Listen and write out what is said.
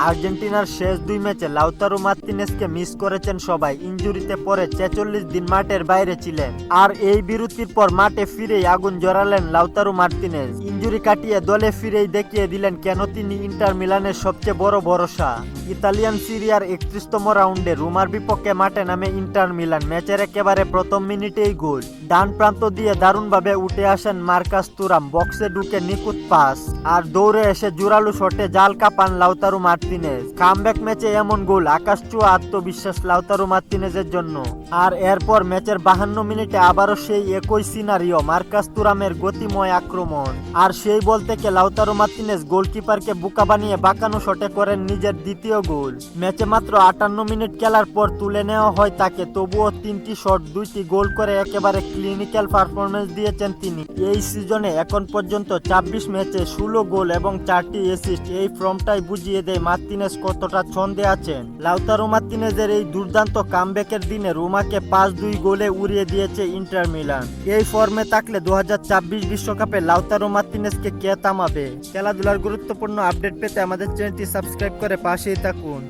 আর্জেন্টিনার শেষ দুই ম্যাচে লাউতারো মার্তিনেজকে মিস করেছেন সবাই। ইনজুরিতে পরে ৪৬ দিন মাঠের বাইরে ছিলেন। আর এই বিরতির পর মাঠে ফিরেই আগুন জ্বালালেন লাউতারো মার্তিনেজ। ইনজুরি কাটিয়ে দলে ফিরেই দেখিয়ে দিলেন কেন তিনি ইন্টার মিলানের সবচেয়ে বড় ভরসা। ইতালিয়ান সিরিয়ার ৩১তম রাউন্ডে রোমার বিপক্ষে মাঠে নামে ইন্টার মিলান। ম্যাচের একেবারে প্রথম মিনিটেই গোল। ডান প্রান্ত দিয়ে দারুণভাবে উঠে আসেন মার্কাস তুরাম, বক্সে ঢুকে নিখুঁত পাস আর দৌড়ে এসে জোরালো শটে জাল কাপান লাউতারো মার্তিনেজ। কামব্যাক ম্যাচে এমন গোল আকাশ ছোঁয়া আত্মবিশ্বাস লাউতারো মার্তিনেজের জন্য। আর এরপর ম্যাচের ৫২ মিনিটে আবারও সেই একই সিনারিও, মার্কাস তুরামের গতিময় আক্রমণ আর সেই বল থেকে লাউতারো মার্তিনেজ গোলকিপারকে বোকা বানিয়ে বাঁকানো শটে করেন নিজের দ্বিতীয় গোল। ম্যাচে মাত্র ৫৮ মিনিট খেলার পর তুলে নেওয়া হয় তাকে, তবুও ৩টি শট ২টি গোল করে একেবারে ক্লিনিক্যাল পারফরমেন্স দিয়েছেন তিনি। এই সিজনে এখন পর্যন্ত ২৬ ম্যাচে ১৬ গোল এবং ৪টি অ্যাসিস্ট। এই ফর্মটাই বুঝিয়ে দেয় মার্তিনেজ কতটা ছন্দে আছেন। লাউতারো মার্তিনেজের এই দুর্দান্ত কামব্যাকের দিনে রোমাকে ৫-২ গোলে উড়িয়ে দিয়েছে ইন্টার মিলান। এই ফর্মে থাকলে ২০২৬ বিশ্বকাপে লাউতারো মার্তিনেজকে কে থামাবে? খেলাধুলার গুরুত্বপূর্ণ আপডেট পেতে আমাদের চ্যানেলটি সাবস্ক্রাইব করে পাশেই থাকুন।